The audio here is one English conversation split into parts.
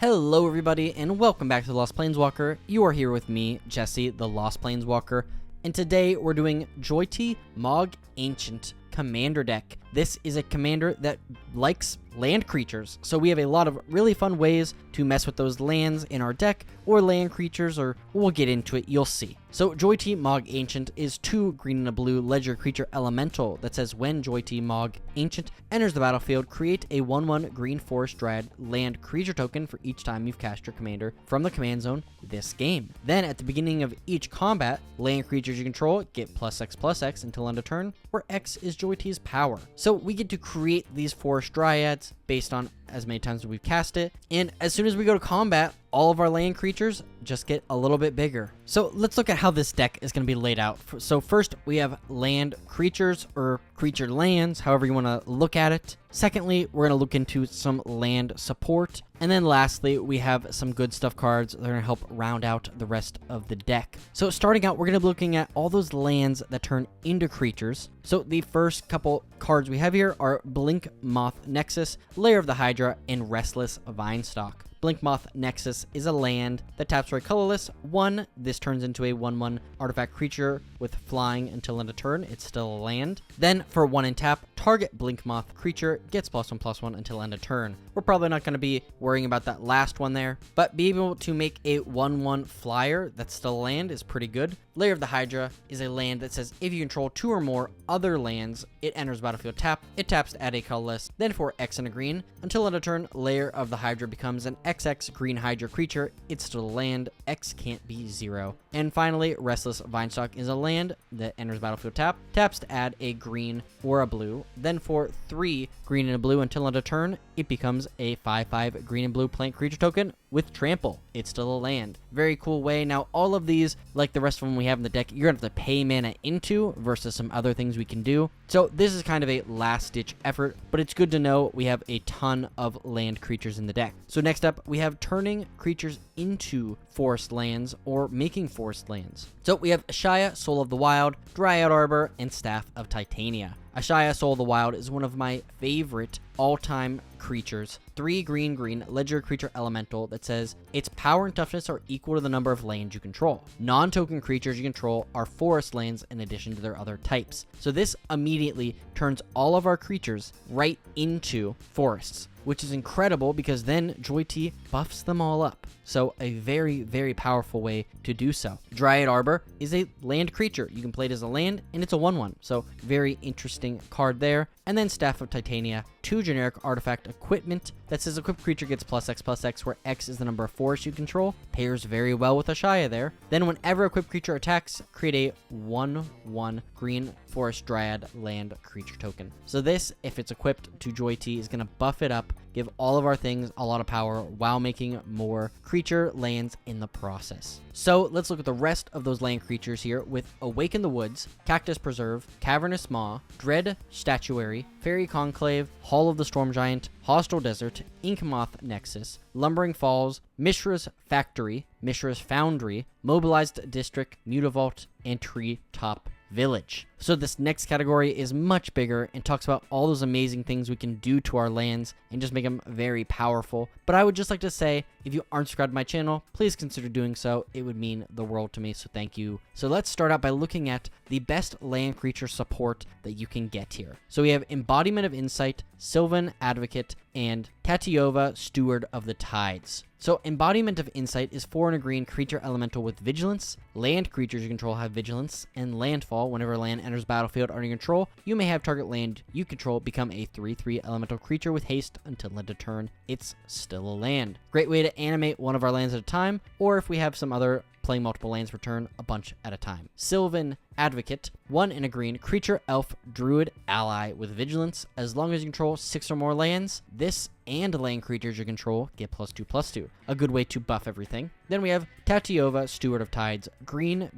Hello everybody and welcome back to The Lost Planeswalker. You are here with me, Jesse, the Lost Planeswalker, and today we're doing Joyy MOG Ancient Commander deck. This is a commander that likes land creatures, so we have a lot of really fun ways to mess with those lands in our deck, or land creatures, or we'll get into it, you'll see. So Joyy MOG Ancient is 2 green and a blue legendary creature elemental that says when Joyy MOG Ancient enters the battlefield, create a 1/1 green forest dryad land creature token for each time you've cast your commander from the command zone this game. Then at the beginning of each combat, land creatures you control get +X/+X until end of turn, where X is Joy's power. So we get to create these forest dryads based on as many times as we've cast it, and as soon as we go to combat, all of our land creatures just get a little bit bigger. So let's look at how this deck is going to be laid out. So first, we have land creatures, or creature lands, however you want to look at it. Secondly, we're going to look into some land support. And then lastly, we have some good stuff cards that are going to help round out the rest of the deck. So starting out, we're going to be looking at all those lands that turn into creatures. So the first couple cards we have here are Blink Moth Nexus, Lair of the Hydra, and Restless Vinestalk. Blink Moth Nexus is a land that taps for a colorless 1. This turns into a 1/1 artifact creature with flying until end of turn. It's still a land. Then for 1 and tap, target Blink Moth creature gets +1/+1 until end of turn. We're probably not going to be worrying about that last one there, but being able to make a 1/1 flyer that's still a land is pretty good. Lair of the Hydra is a land that says if you control 2 or more other lands, it enters battlefield tap. It taps to add a colorless, then for X and a green. Until end of turn, Lair of the Hydra becomes an XX green Hydra creature. It's still a land. X can't be 0. And finally, Restless Vinestalk is a land that enters battlefield tap. Taps to add a green or a blue. Then for 3 green and a blue until end of turn, it becomes a 5/5 green and blue plant creature token with trample. It's still a land. Very cool way. Now, all of these, like the rest of them we have in the deck, you're going to have to pay mana into versus some other things we can do. So this is kind of a last-ditch effort, but it's good to know we have a ton of land creatures in the deck. So next up, we have turning creatures into forest lands or making forest lands. So we have Ashaya, Soul of the Wild, Dryad Arbor, and Staff of Titania. Ashaya, Soul of the Wild is one of my favorite all-time creatures. 3 green legendary creature elemental that says its power and toughness are equal to the number of lands you control. Non-token creatures you control are forest lands in addition to their other types. So this immediately turns all of our creatures right into forests, which is incredible because then Joyy buffs them all up. So a very, very powerful way to do so. Dryad Arbor is a land creature. You can play it as a land, and it's a 1/1. So very interesting card there. And then Staff of Titania, 2 generic artifact equipment that says equipped creature gets +X/+X, where X is the number of forests you control. Pairs very well with Ashaya there. Then whenever equipped creature attacks, create a 1/1 green forest dryad land creature token. So this, if it's equipped to Joyy, is going to buff it up, give all of our things a lot of power while making more creature lands in the process. So let's look at the rest of those land creatures here with Awaken the Woods, Cactus Preserve, Cavernous Maw, Dread Statuary, Fairy Conclave, Hall of the Storm Giant, Hostile Desert, Ink Moth Nexus, Lumbering Falls, Mishra's Factory, Mishra's Foundry, Mobilized District, Mutavault, and Tree Top Village. So this next category is much bigger and talks about all those amazing things we can do to our lands and just make them very powerful. But I would just like to say, if you aren't subscribed to my channel, please consider doing so. It would mean the world to me, so thank you. So let's start out by looking at the best land creature support that you can get here. So we have Embodiment of Insight, Sylvan Advocate, and Tatiova, Steward of the Tides. So Embodiment of Insight is 4 and a green creature elemental with vigilance. Land creatures you control have vigilance, and landfall. Whenever land enters battlefield under your control, you may have target land you control become a 3/3 elemental creature with haste until end of turn. It's still a land. Great way to animate one of our lands at a time, or if we have some other playing multiple lands per turn, a bunch at a time. Sylvan Advocate, 1 and a green creature elf druid ally with vigilance. As long as you control 6 or more lands, this and land creatures you control get +2/+2. A good way to buff everything. Then we have Tatiova, Steward of Tides, green,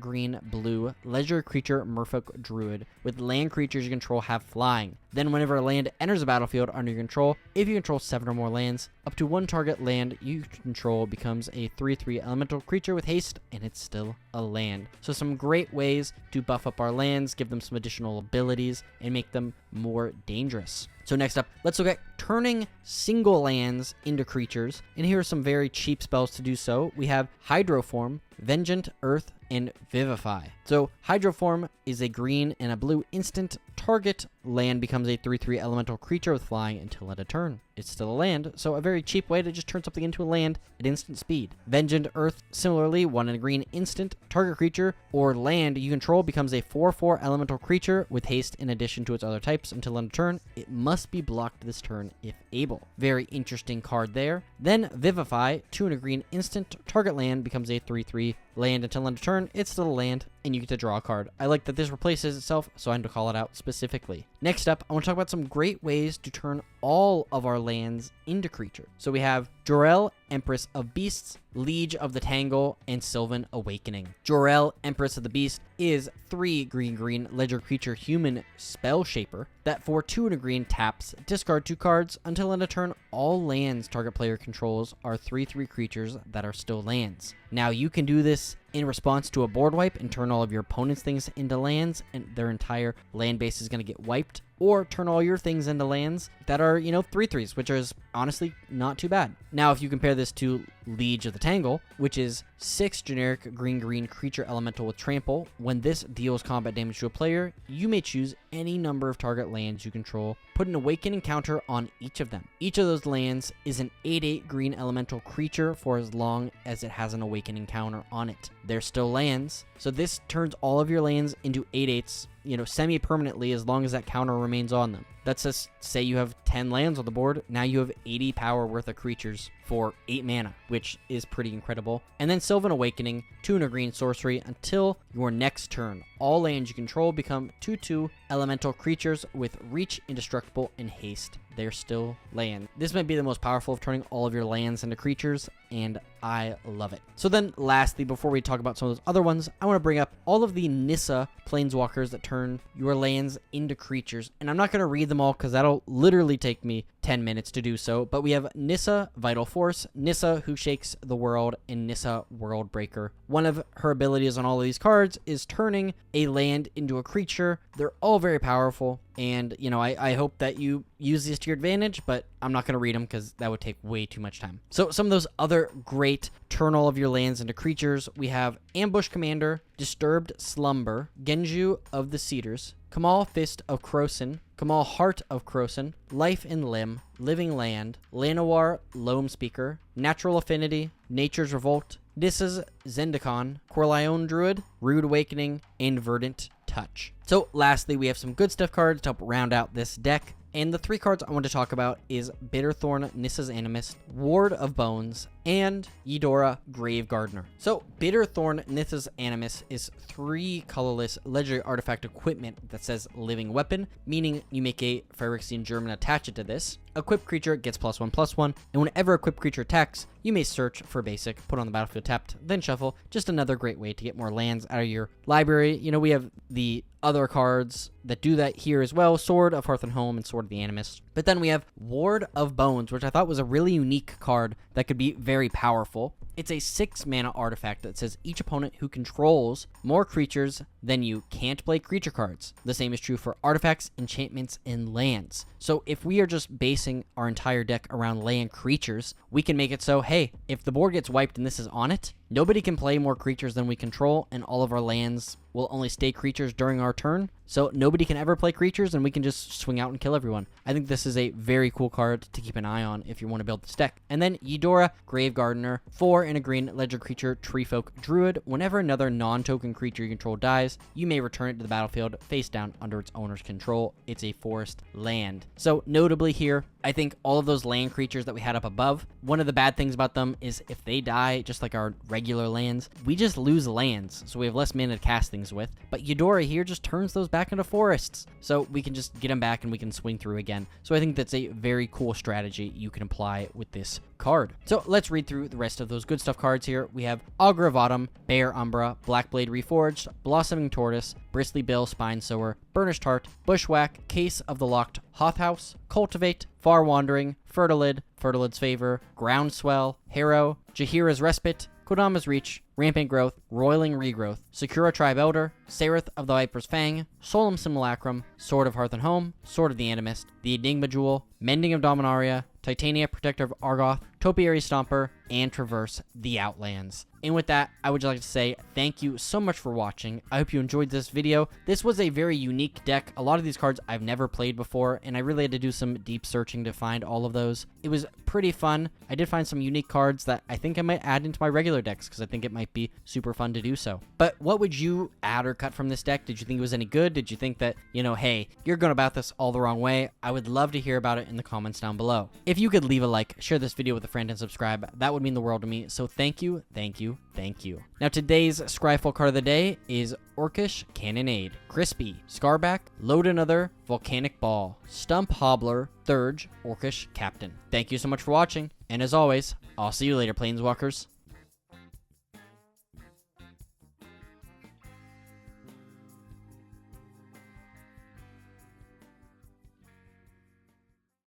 blue, legendary creature merfolk druid with land creatures you control have flying. Then whenever a land enters a battlefield under your control, if you control 7 or more lands, up to 1 target land you control becomes a 3/3 elemental creature with haste, and it's still a land. So some great ways to buff up our lands, give them some additional abilities, and make them more dangerous. So next up, let's look at turning single lands into creatures. And here are some very cheap spells to do so. We have Hydroform, Vengeant Earth, and Vivify. So Hydroform is a green and a blue instant. Target land becomes a 3/3 elemental creature with flying until end of turn. It's still a land, so a very cheap way to just turn something into a land at instant speed. Vengeant Earth, similarly, 1 and a green instant. Target creature or land you control becomes a 4/4 elemental creature with haste in addition to its other types until end of turn. It must be blocked this turn if able. Very interesting card there. Then Vivify, 2 and a green instant. Target land becomes a 3/3 land until end of turn. It's still a land, and you get to draw a card. I like that this replaces itself, so I had to call it out specifically. Next up, I want to talk about some great ways to turn all of our lands into creatures. So we have Jor-El, Empress of Beasts, Liege of the Tangle, and Sylvan Awakening. Jor-El, Empress of the Beast, is 3 green ledger creature human spell shaper that for 2 and a green taps, discard 2 cards until end of turn. All lands target player controls are 3/3 creatures that are still lands. Now you can do this in response to a board wipe and turn all of your opponent's things into lands, and their entire land base is going to get wiped, or turn all your things into lands that are, 3/3s, which is honestly not too bad. Now, if you compare this to Liege of the Tangle, which is 6 generic green creature elemental with trample, when this deals combat damage to a player, you may choose any number of target lands you control, put an awakening counter on each of them. Each of those lands is an 8/8 green elemental creature for as long as it has an awakening counter on it. They're still lands, so this turns all of your lands into 8/8s, semi-permanently as long as that counter remains on them. That's just, say you have 10 lands on the board, now you have 80 power worth of creatures for 8 mana, which is pretty incredible. And then Sylvan Awakening, 2 and a green sorcery until your next turn. All lands you control become 2/2 elemental creatures with reach, indestructible, and haste. They're still land. This might be the most powerful of turning all of your lands into creatures, and I love it. So then lastly, before we talk about some of those other ones, I want to bring up all of the Nissa planeswalkers that turn your lands into creatures. And I'm not going to read them all because that'll literally take me 10 minutes to do so, but we have Nissa Vital Force, Nissa Who Shakes the World, and Nissa World Breaker. One of her abilities on all of these cards is turning a land into a creature. They're all very powerful, and I hope that you use these to your advantage, but I'm not going to read them because that would take way too much time. So some of those other great turn all of your lands into creatures, we have Ambush Commander, Disturbed Slumber, Genju of the Cedars, Kamal Fist of Krosan, Kamal Heart of Krosan, Life and Limb, Living Land, Llanowar Loam Speaker, Natural Affinity, Nature's Revolt, Nissa's Zendikon, Corleone Druid, Rude Awakening, and Verdant Touch. So lastly, we have some good stuff cards to help round out this deck. And the 3 cards I want to talk about is Bitterthorn, Nissa's Animist, Ward of Bones, and Eudora, Grave Gardener. So Bitterthorn, Nissa's Animist is 3 colorless legendary artifact equipment that says Living Weapon, meaning you make a Phyrexian German attach it to this. Equipped creature gets +1/+1, and whenever equipped creature attacks, you may search for basic, put on the battlefield tapped, then shuffle. Just another great way to get more lands out of your library. We have the other cards that do that here as well, Sword of Hearth and Home and Sword of the Animist. But then we have Ward of Bones, which I thought was a really unique card that could be very powerful. It's a 6 mana artifact that says each opponent who controls more creatures than you can't play creature cards. The same is true for artifacts, enchantments, and lands. So if we are just basing our entire deck around land creatures, we can make it so, hey, if the board gets wiped and this is on it, nobody can play more creatures than we control, and all of our lands will only stay creatures during our turn. So nobody can ever play creatures, and we can just swing out and kill everyone. I think this is a very cool card to keep an eye on if you want to build this deck. And then Eudora, Grave Gardener, 4 and a green ledger creature, Treefolk Druid. Whenever another non-token creature you control dies, you may return it to the battlefield face down under its owner's control. It's a forest land. So notably here, I think all of those land creatures that we had up above, one of the bad things about them is if they die, just like our regular lands, we just lose lands, so we have less mana to cast things with. But Eudora here just turns those back into forests, so we can just get them back and we can swing through again. So I think that's a very cool strategy you can apply with this card. So let's read through the rest of those good stuff cards here. We have Augur of Autumn, Bear Umbra, Blackblade Reforged, Blossoming Tortoise, Bristly Bill Spine Sower, Burnished Heart, Bushwhack, Case of the Locked Hothouse, Cultivate, Far Wandering, Fertilid, Fertilid's Favor, Groundswell, Harrow, Jahira's Respite, Kodama's Reach, Rampant Growth, Roiling Regrowth, Sakura Tribe Elder, Seraph of the Viper's Fang, Solemn Simulacrum, Sword of Hearth and Home, Sword of the Animist, the Enigma Jewel, Mending of Dominaria, Titania Protector of Argoth, Topiary Stomper, and Traverse the Outlands. And with that, I would just like to say thank you so much for watching. I hope you enjoyed this video. This was a very unique deck. A lot of these cards I've never played before, and I really had to do some deep searching to find all of those. It was pretty fun. I did find some unique cards that I think I might add into my regular decks because I think it might be super fun to do so. But what would you add or cut from this deck? Did you think it was any good? Did you think that, hey, you're going about this all the wrong way? I would love to hear about it in the comments down below. If you could leave a like, share this video with a friend, and subscribe, that would mean the world to me. So thank you, thank you, thank you. Now today's Scryfall card of the day is Orcish Cannonade, Crispy, Scarback, Load Another, Volcanic Ball, Stump Hobbler, Thurge, Orcish Captain. Thank you so much for watching, and as always, I'll see you later, Planeswalkers.